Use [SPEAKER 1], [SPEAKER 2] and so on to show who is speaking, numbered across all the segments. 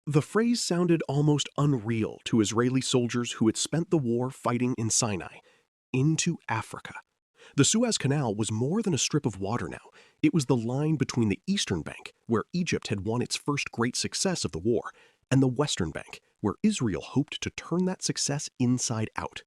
[SPEAKER 1] The phrase sounded almost unreal to Israeli soldiers who had spent the war fighting in Sinai. Into Africa. The Suez Canal was more than a strip of water now. It was the line between the eastern bank, where Egypt had won its first great success of the war, and the western bank, where Israel hoped to turn that success inside out.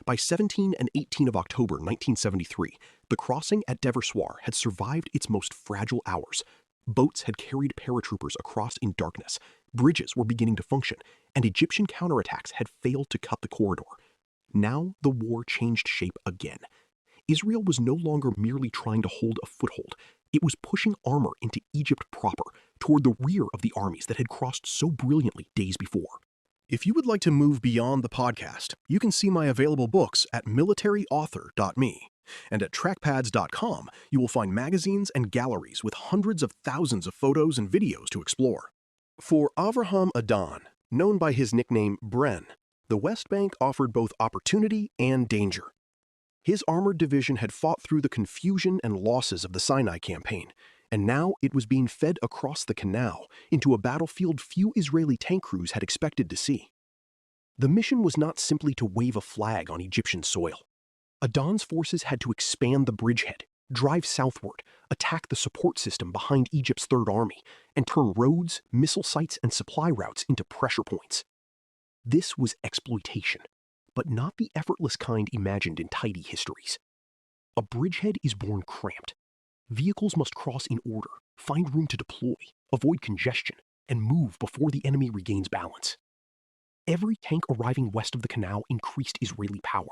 [SPEAKER 1] By 17 and 18 of October 1973, the crossing at Dever had survived its most fragile hours. Boats had carried paratroopers across in darkness, bridges were beginning to function, and Egyptian counterattacks had failed to cut the corridor. Now the war changed shape again. Israel was no longer merely trying to hold a foothold. It was pushing armor into Egypt proper, toward the rear of the armies that had crossed so brilliantly days before. If you would like to move beyond the podcast, you can see my available books at militaryauthor.me. And at trackpads.com, you will find magazines and galleries with hundreds of thousands of photos and videos to explore. For Avraham Adan, known by his nickname Bren, the West Bank offered both opportunity and danger. His armored division had fought through the confusion and losses of the Sinai campaign, and now it was being fed across the canal into a battlefield few Israeli tank crews had expected to see. The mission was not simply to wave a flag on Egyptian soil. Adan's forces had to expand the bridgehead, drive southward, attack the support system behind Egypt's Third Army, and turn roads, missile sites, and supply routes into pressure points. This was exploitation, but not the effortless kind imagined in tidy histories. A bridgehead is born cramped. Vehicles must cross in order, find room to deploy, avoid congestion, and move before the enemy regains balance. Every tank arriving west of the canal increased Israeli power,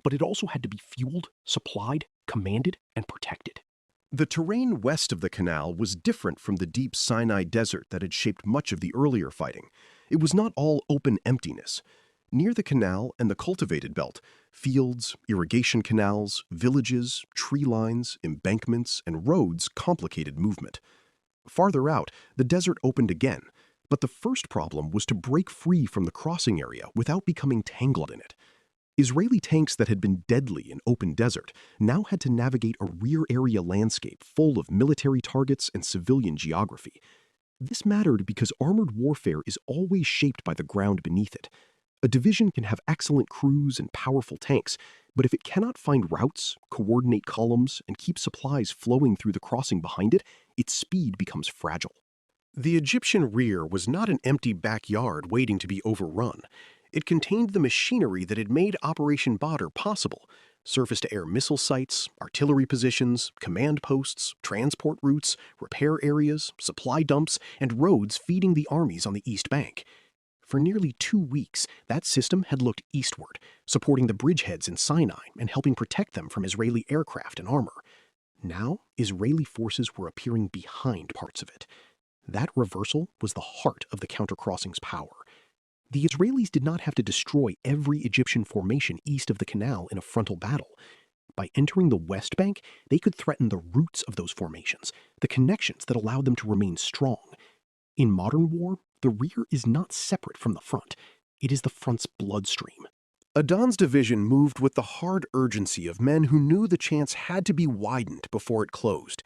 [SPEAKER 1] but it also had to be fueled, supplied, commanded, and protected. The terrain west of the canal was different from the deep Sinai desert that had shaped much of the earlier fighting. It was not all open emptiness. Near the canal and the cultivated belt, fields, irrigation canals, villages, tree lines, embankments, and roads complicated movement. Farther out, the desert opened again, but the first problem was to break free from the crossing area without becoming tangled in it. Israeli tanks that had been deadly in open desert now had to navigate a rear area landscape full of military targets and civilian geography. This mattered because armored warfare is always shaped by the ground beneath it. A division can have excellent crews and powerful tanks, but if it cannot find routes, coordinate columns, and keep supplies flowing through the crossing behind it, its speed becomes fragile. The Egyptian rear was not an empty backyard waiting to be overrun. It contained the machinery that had made Operation Badr possible: surface-to-air missile sites, artillery positions, command posts, transport routes, repair areas, supply dumps, and roads feeding the armies on the East Bank. For nearly 2 weeks, that system had looked eastward, supporting the bridgeheads in Sinai and helping protect them from Israeli aircraft and armor. Now, Israeli forces were appearing behind parts of it. That reversal was the heart of the countercrossing's power. The Israelis did not have to destroy every Egyptian formation east of the canal in a frontal battle. By entering the West Bank, they could threaten the roots of those formations, the connections that allowed them to remain strong. In modern war, the rear is not separate from the front. It is the front's bloodstream. Adan's division moved with the hard urgency of men who knew the chance had to be widened before it closed.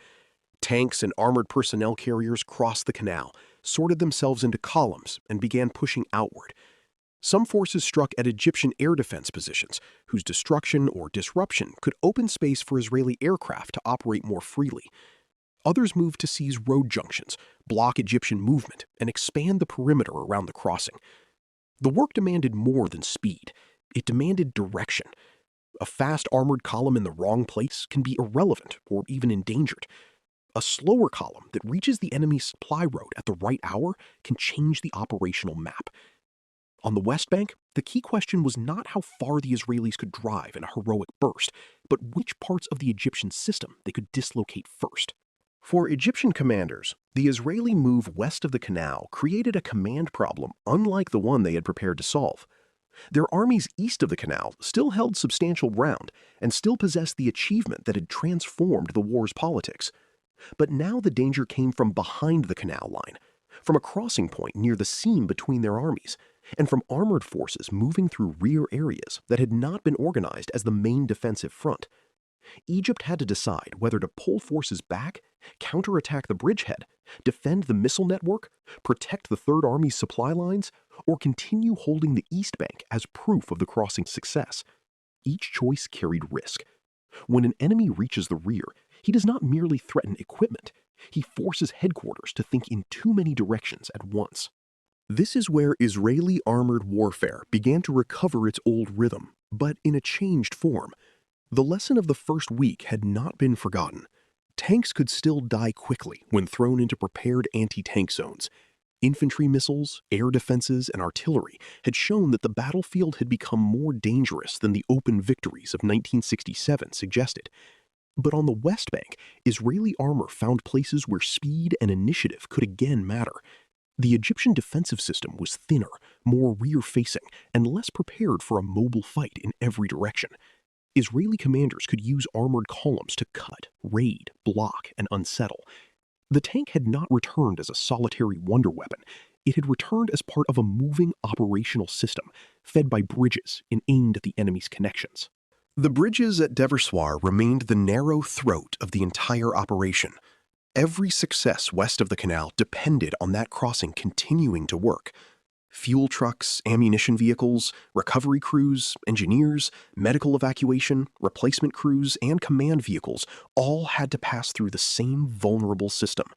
[SPEAKER 1] Tanks and armored personnel carriers crossed the canal, sorted themselves into columns, and began pushing outward. Some forces struck at Egyptian air defense positions, whose destruction or disruption could open space for Israeli aircraft to operate more freely. Others moved to seize road junctions, block Egyptian movement, and expand the perimeter around the crossing. The work demanded more than speed. It demanded direction. A fast armored column in the wrong place can be irrelevant or even endangered. A slower column that reaches the enemy's supply road at the right hour can change the operational map. On the West Bank, the key question was not how far the Israelis could drive in a heroic burst, but which parts of the Egyptian system they could dislocate first. For Egyptian commanders, the Israeli move west of the canal created a command problem unlike the one they had prepared to solve. Their armies east of the canal still held substantial ground and still possessed the achievement that had transformed the war's politics. But now the danger came from behind the canal line, from a crossing point near the seam between their armies, and from armored forces moving through rear areas that had not been organized as the main defensive front. Egypt had to decide whether to pull forces back, counterattack the bridgehead, defend the missile network, protect the Third Army's supply lines, or continue holding the East Bank as proof of the crossing's success. Each choice carried risk. When an enemy reaches the rear, he does not merely threaten equipment, he forces headquarters to think in too many directions at once. This is where Israeli armored warfare began to recover its old rhythm, but in a changed form. The lesson of the first week had not been forgotten. Tanks could still die quickly when thrown into prepared anti-tank zones. Infantry missiles, air defenses, and artillery had shown that the battlefield had become more dangerous than the open victories of 1967 suggested. But on the West Bank, Israeli armor found places where speed and initiative could again matter. The Egyptian defensive system was thinner, more rear-facing, and less prepared for a mobile fight in every direction. Israeli commanders could use armored columns to cut, raid, block, and unsettle. The tank had not returned as a solitary wonder weapon. It had returned as part of a moving operational system, fed by bridges and aimed at the enemy's connections. The bridges at Deversoir remained the narrow throat of the entire operation. Every success west of the canal depended on that crossing continuing to work. Fuel trucks, ammunition vehicles, recovery crews, engineers, medical evacuation, replacement crews, and command vehicles all had to pass through the same vulnerable system.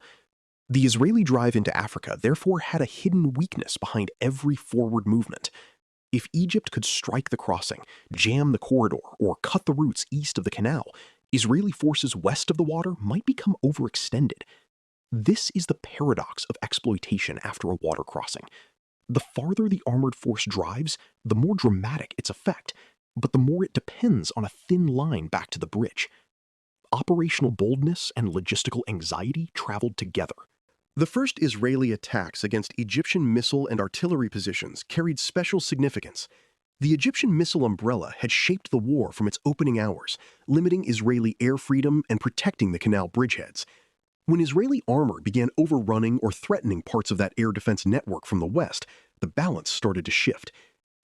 [SPEAKER 1] The Israeli drive into Africa therefore had a hidden weakness behind every forward movement. If Egypt could strike the crossing, jam the corridor, or cut the routes east of the canal, Israeli forces west of the water might become overextended. This is the paradox of exploitation after a water crossing. The farther the armored force drives, the more dramatic its effect, but the more it depends on a thin line back to the bridge. Operational boldness and logistical anxiety traveled together. The first Israeli attacks against Egyptian missile and artillery positions carried special significance. The Egyptian missile umbrella had shaped the war from its opening hours, limiting Israeli air freedom and protecting the canal bridgeheads. When Israeli armor began overrunning or threatening parts of that air defense network from the west, the balance started to shift.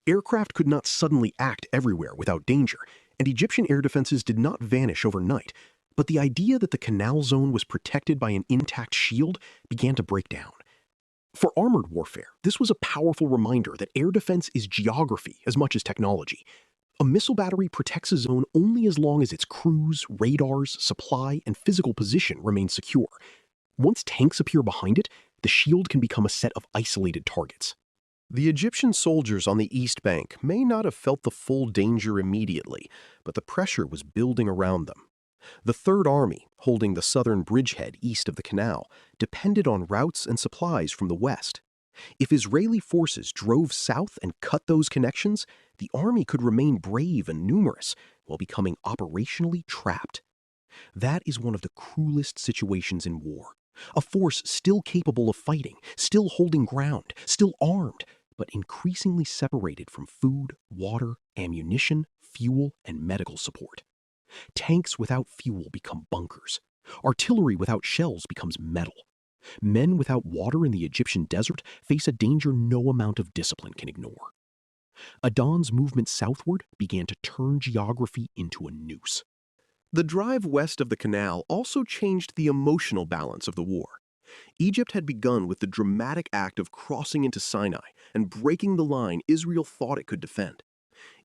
[SPEAKER 1] Aircraft could not suddenly act everywhere without danger, and Egyptian air defenses did not vanish overnight. But the idea that the canal zone was protected by an intact shield began to break down. For armored warfare, this was a powerful reminder that air defense is geography as much as technology. A missile battery protects a zone only as long as its crews, radars, supply, and physical position remain secure. Once tanks appear behind it, the shield can become a set of isolated targets. The Egyptian soldiers on the East Bank may not have felt the full danger immediately, but the pressure was building around them. The Third Army, holding the southern bridgehead east of the canal, depended on routes and supplies from the west. If Israeli forces drove south and cut those connections, the army could remain brave and numerous while becoming operationally trapped. That is one of the cruelest situations in war. A force still capable of fighting, still holding ground, still armed, but increasingly separated from food, water, ammunition, fuel, and medical support. Tanks without fuel become bunkers. Artillery without shells becomes metal. Men without water in the Egyptian desert face a danger no amount of discipline can ignore. Adan's movement southward began to turn geography into a noose. The drive west of the canal also changed the emotional balance of the war. Egypt had begun with the dramatic act of crossing into Sinai and breaking the line Israel thought it could defend.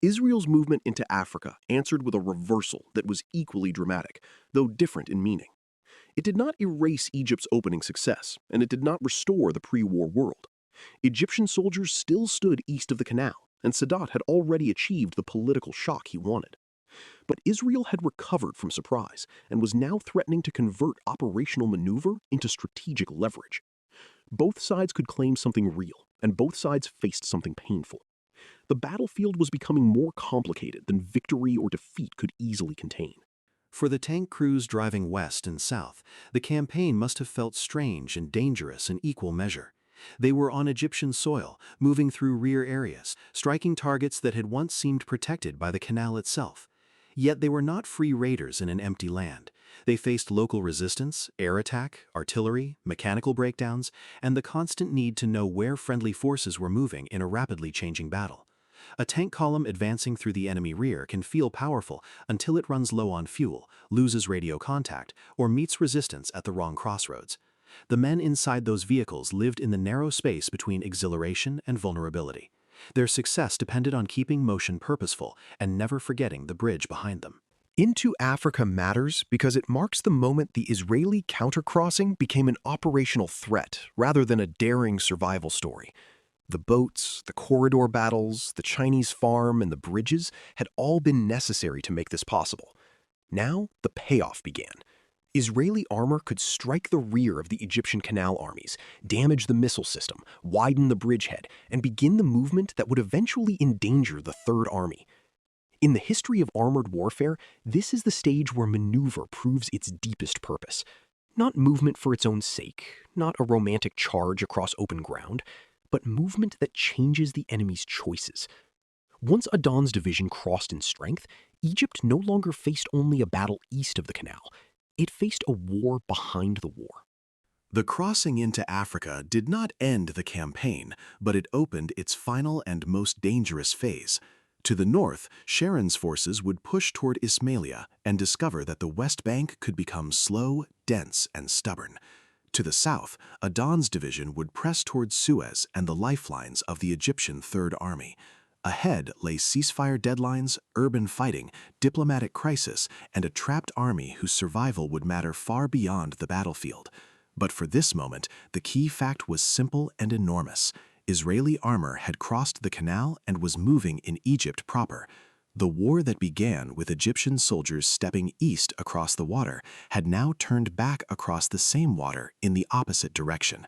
[SPEAKER 1] Israel's movement into Africa answered with a reversal that was equally dramatic, though different in meaning. It did not erase Egypt's opening success, and it did not restore the pre-war world. Egyptian soldiers still stood east of the canal, and Sadat had already achieved the political shock he wanted. But Israel had recovered from surprise and was now threatening to convert operational maneuver into strategic leverage. Both sides could claim something real, and both sides faced something painful. The battlefield was becoming more complicated than victory or defeat could easily contain.
[SPEAKER 2] For the tank crews driving west and south, the campaign must have felt strange and dangerous in equal measure. They were on Egyptian soil, moving through rear areas, striking targets that had once seemed protected by the canal itself. Yet they were not free raiders in an empty land. They faced local resistance, air attack, artillery, mechanical breakdowns, and the constant need to know where friendly forces were moving in a rapidly changing battle. A tank column advancing through the enemy rear can feel powerful until it runs low on fuel, loses radio contact, or meets resistance at the wrong crossroads. The men inside those vehicles lived in the narrow space between exhilaration and vulnerability. Their success depended on keeping motion purposeful and never forgetting the bridge behind them.
[SPEAKER 1] Into Africa matters because it marks the moment the Israeli countercrossing became an operational threat rather than a daring survival story. The boats, the corridor battles, the Chinese farm, and the bridges had all been necessary to make this possible. Now, the payoff began. Israeli armor could strike the rear of the Egyptian canal armies, damage the missile system, widen the bridgehead, and begin the movement that would eventually endanger the Third Army. In the history of armored warfare, this is the stage where maneuver proves its deepest purpose. Not movement for its own sake, not a romantic charge across open ground, but movement that changes the enemy's choices. Once Adan's division crossed in strength, Egypt no longer faced only a battle east of the canal. It faced a war behind the war.
[SPEAKER 2] The crossing into Africa did not end the campaign, but it opened its final and most dangerous phase. To the north, Sharon's forces would push toward Ismailia and discover that the West Bank could become slow, dense, and stubborn. To the south, Adan's division would press toward Suez and the lifelines of the Egyptian Third Army. Ahead lay ceasefire deadlines, urban fighting, diplomatic crisis, and a trapped army whose survival would matter far beyond the battlefield. But for this moment, the key fact was simple and enormous. Israeli armor had crossed the canal and was moving in Egypt proper. The war that began with Egyptian soldiers stepping east across the water had now turned back across the same water in the opposite direction.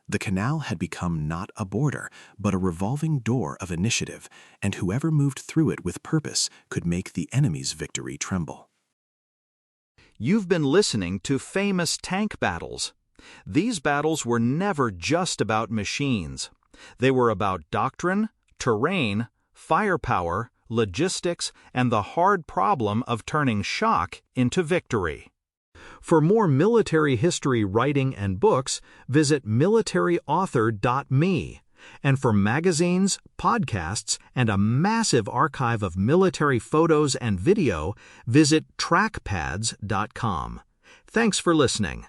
[SPEAKER 2] The canal had become not a border, but a revolving door of initiative, and whoever moved through it with purpose could make the enemy's victory tremble.
[SPEAKER 3] You've been listening to Famous Tank Battles. These battles were never just about machines. They were about doctrine, terrain, firepower, logistics, and the hard problem of turning shock into victory. For more military history writing and books, visit militaryauthor.me. And for magazines, podcasts, and a massive archive of military photos and video, visit trackpads.com. Thanks for listening.